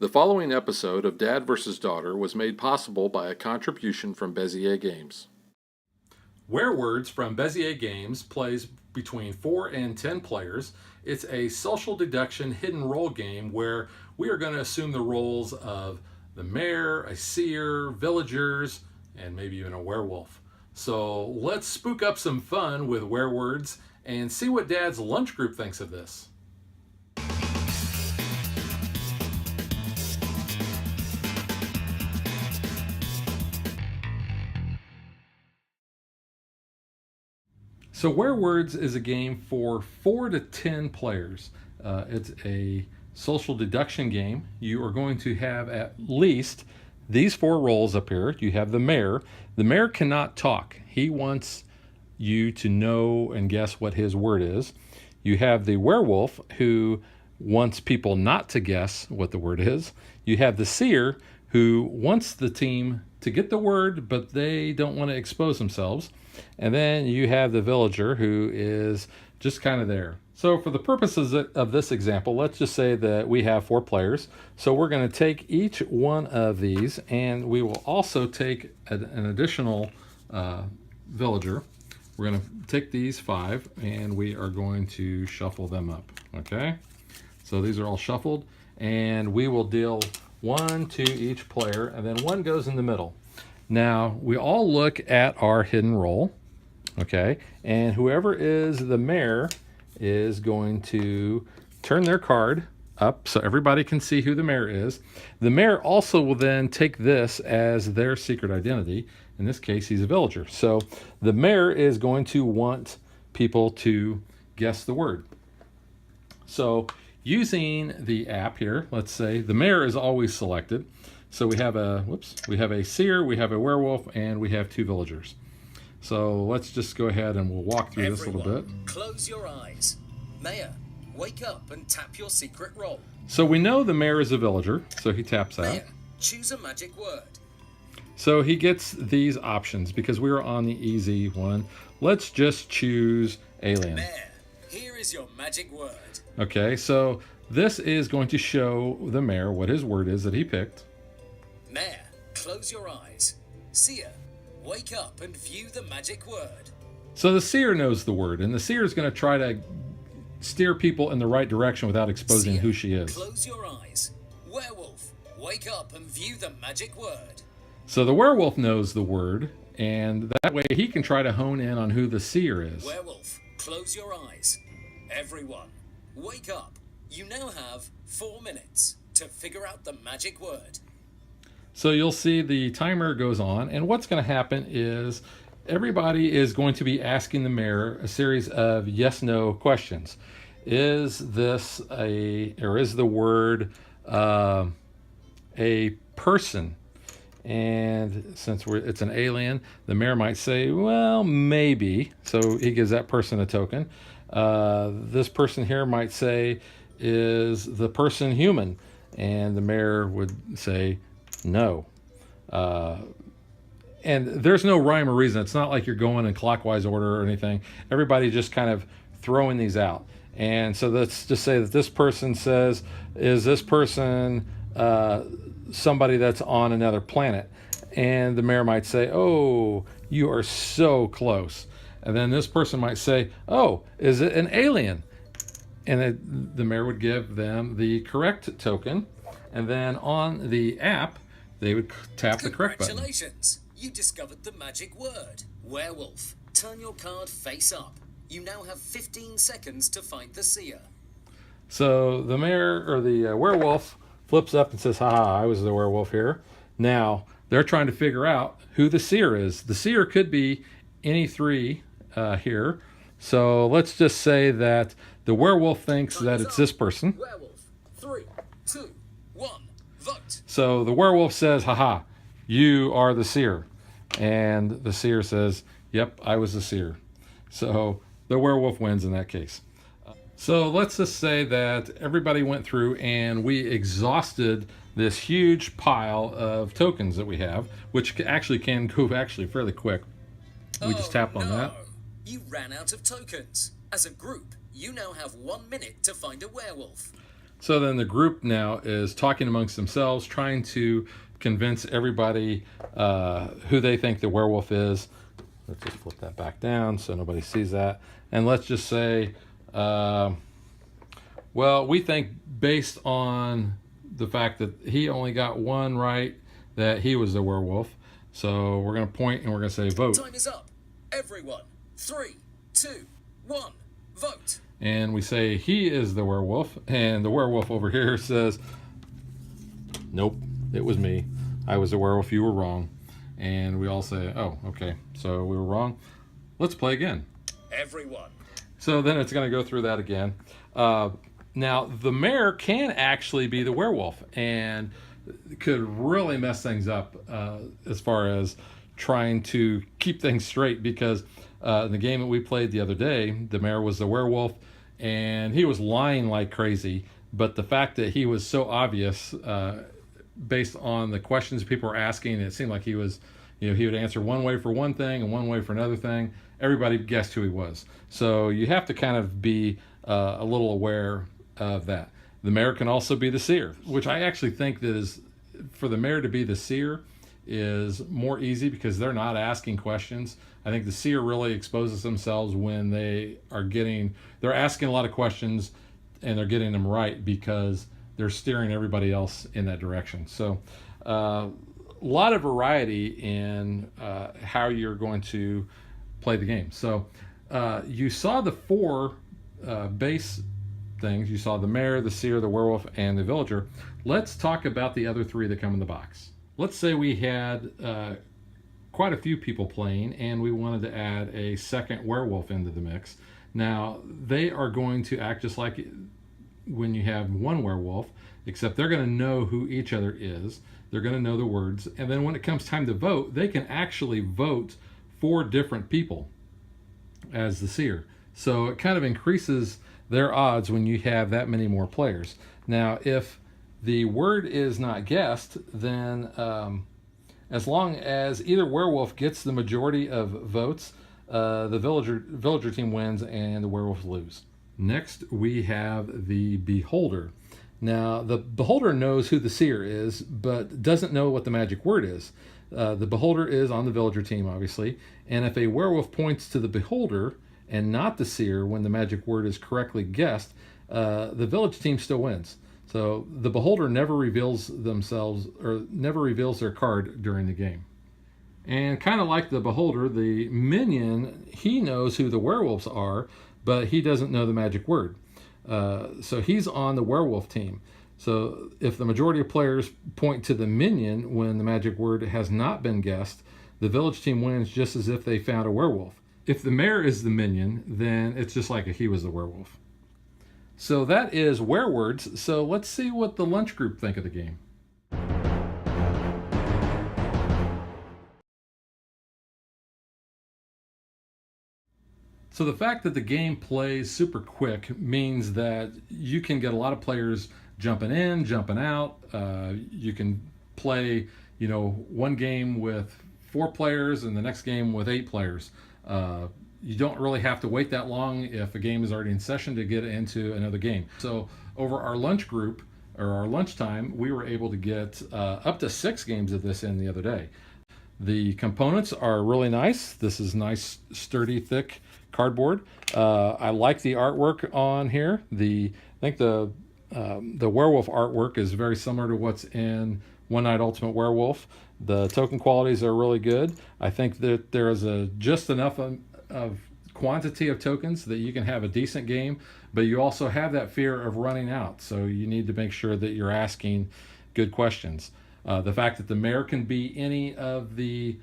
The following episode of Dad vs. Daughter was made possible by a contribution from Bezier Games. Werewords from Bezier Games plays between 4 and 10 players. It's a social deduction hidden role game where we are going to assume the roles of the mayor, a seer, villagers, and maybe even a werewolf. So let's spook up some fun with Werewords and see what Dad's lunch group thinks of this. So Werewords is a game for 4 to 10 players. It's a social deduction game. You are going to have at least these 4 roles up here. You have the mayor. The mayor cannot talk. He wants you to know and guess what his word is. You have the werewolf, who wants people not to guess what the word is. You have the seer, who wants the team to get the word, but they don't want to expose themselves. And then you have the villager, who is just kind of there. So for the purposes of this example, let's just say that we have 4 players. So we're going to take each one of these, and we will also take an additional villager. We're going to take these 5, and we are going to shuffle them up. Okay? So these are all shuffled, and we will deal 1 to each player, and then 1 goes in the middle. Now, we all look at our hidden role, okay? And whoever is the mayor is going to turn their card up so everybody can see who the mayor is. The mayor also will then take this as their secret identity. In this case, he's a villager. So the mayor is going to want people to guess the word. So using the app here, let's say the mayor is always selected. So we have a seer, we have a werewolf, and we have 2 villagers. So let's just go ahead and we'll walk through this a little bit. Close your eyes. Mayor, wake up and tap your secret roll. So we know the mayor is a villager, so he taps that. Mayor, choose a magic word. So he gets these options because we were on the easy one. Let's just choose alien. Mayor, here is your magic word. Okay, so this is going to show the mayor what his word is that he picked. Mayor, close your eyes. Seer, wake up and view the magic word. So the seer knows the word, and the seer is going to try to steer people in the right direction without exposing Seer, who she is. Close your eyes. Werewolf, wake up and view the magic word. So the werewolf knows the word, and that way he can try to hone in on who the seer is. Werewolf, close your eyes. Everyone, wake up. You now have 4 minutes to figure out the magic word. So you'll see the timer goes on, and what's going to happen is everybody is going to be asking the mayor a series of yes/no questions. Is this is the word a person? And since it's an alien, the mayor might say, well, maybe. So he gives that person a token. This person here might say, is the person human? And the mayor would say, no. And there's no rhyme or reason. It's not like you're going in clockwise order or anything. Everybody just kind of throwing these out. And so let's just say that this person says, is this person somebody that's on another planet? And the mayor might say, oh, you are so close. And then this person might say, oh, is it an alien? And the mayor would give them the correct token. And then on the app, they would tap the correct button. Congratulations! You discovered the magic word. Werewolf, turn your card face up. You now have 15 seconds to find the seer. So the mayor or the werewolf flips up and says, haha, I was the werewolf here. Now they're trying to figure out who the seer is. The seer could be any 3 here. So let's just say that the werewolf thinks that it's this person. Werewolf, 3, 2, 1, vote. So the werewolf says, haha, you are the seer. And the seer says, yep, I was the seer. So the werewolf wins in that case. So let's just say that everybody went through and we exhausted this huge pile of tokens that we have, which actually can go fairly quick. We just tap on that. You ran out of tokens. As a group, you now have 1 minute to find a werewolf. So then the group now is talking amongst themselves, trying to convince everybody who they think the werewolf is. Let's just flip that back down so nobody sees that. And let's just say, well, we think based on the fact that he only got one right, that he was the werewolf. So we're going to point and we're going to say vote. Time is up. Everyone. 3, 2, 1. Vote. And we say he is the werewolf. And the werewolf over here says, nope, it was me. I was the werewolf. You were wrong. And we all say, oh, okay, so we were wrong. Let's play again. Everyone. So then it's going to go through that again. Now, the mayor can actually be the werewolf and could really mess things up as far as trying to keep things straight, because in the game that we played the other day, the mayor was the werewolf and he was lying like crazy. But the fact that he was so obvious, based on the questions people were asking, it seemed like he was, he would answer one way for one thing and one way for another thing. Everybody guessed who he was. So you have to kind of be a little aware of that. The mayor can also be the seer, which I actually think that is, for the mayor to be the seer is more easy because they're not asking questions. I think the seer really exposes themselves when they're asking a lot of questions and they're getting them right because they're steering everybody else in that direction. So a lot of variety in how you're going to play the game. So you saw the four base things. You saw the mayor, the seer, the werewolf, and the villager. Let's talk about the other three that come in the box. Let's say we had quite a few people playing and we wanted to add a second werewolf into the mix. Now, they are going to act just like when you have one werewolf, except they're going to know who each other is. They're going to know the words. And then when it comes time to vote, they can actually vote for different people as the seer. So it kind of increases their odds when you have that many more players. Now, if the word is not guessed, then as long as either werewolf gets the majority of votes, the villager team wins and the werewolves lose. Next, we have the beholder. Now, the beholder knows who the seer is, but doesn't know what the magic word is. The beholder is on the villager team, obviously, and if a werewolf points to the beholder and not the seer when the magic word is correctly guessed, the village team still wins. So the beholder never reveals their card during the game. And kind of like the beholder, the minion, he knows who the werewolves are, but he doesn't know the magic word. So he's on the werewolf team. So if the majority of players point to the minion when the magic word has not been guessed, the village team wins just as if they found a werewolf. If the mayor is the minion, then it's just like if he was the werewolf. So that is Werewords. So let's see what the lunch group think of the game. So the fact that the game plays super quick means that you can get a lot of players jumping in, jumping out. You can play, one game with 4 players and the next game with 8 players. You don't really have to wait that long if a game is already in session to get into another game. So over our lunch group, or our lunchtime, we were able to get up to 6 games of this in the other day. The components are really nice. This is nice, sturdy, thick cardboard. I like the artwork on here. I think the werewolf artwork is very similar to what's in One Night Ultimate Werewolf. The token qualities are really good. I think that there is just enough of quantity of tokens that you can have a decent game, but you also have that fear of running out. So you need to make sure that you're asking good questions. The fact that the mayor can be any of the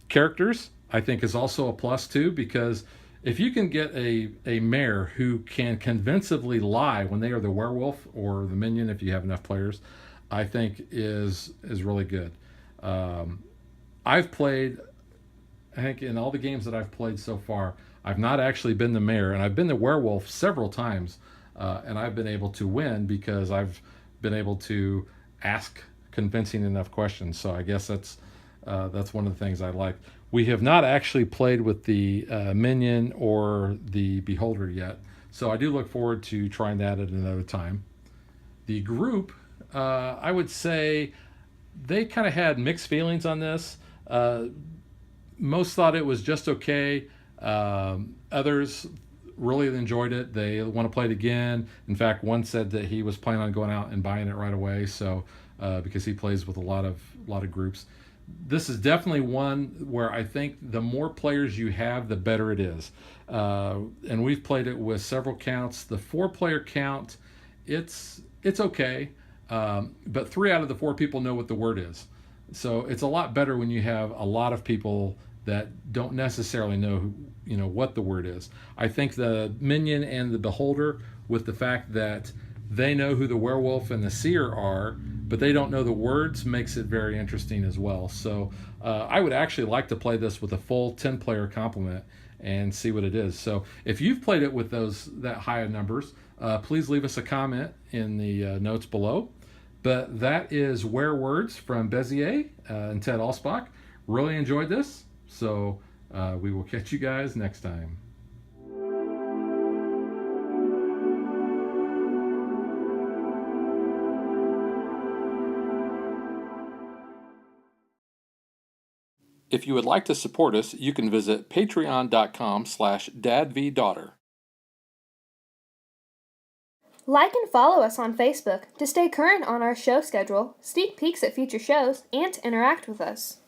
characters, I think, is also a plus too, because if you can get a mayor who can convincingly lie when they are the werewolf or the minion, if you have enough players, I think is really good. I've played, I think in all the games that I've played so far, I've not actually been the mayor, and I've been the werewolf several times, and I've been able to win because I've been able to ask convincing enough questions. So I guess that's one of the things I like. We have not actually played with the minion or the beholder yet, so I do look forward to trying that at another time. The group, I would say, they kind of had mixed feelings on this. Most thought it was just okay. Others really enjoyed it. They want to play it again. In fact, one said that he was planning on going out and buying it right away. So because he plays with a lot of groups, this is definitely one where I think the more players you have, the better it is. And we've played it with several counts. The 4-player count, it's okay, but 3 out of the 4 people know what the word is. So it's a lot better when you have a lot of people that don't necessarily know what the word is. I think the minion and the beholder, with the fact that they know who the werewolf and the seer are, but they don't know the words, makes it very interesting as well. So I would actually like to play this with a full 10-player complement and see what it is. So if you've played it with that high of numbers, please leave us a comment in the notes below. But that is Werewords from Bezier and Ted Alspach. Really enjoyed this, so we will catch you guys next time. If you would like to support us, you can visit patreon.com/dadvdaughter. Like and follow us on Facebook to stay current on our show schedule, sneak peeks at future shows, and to interact with us.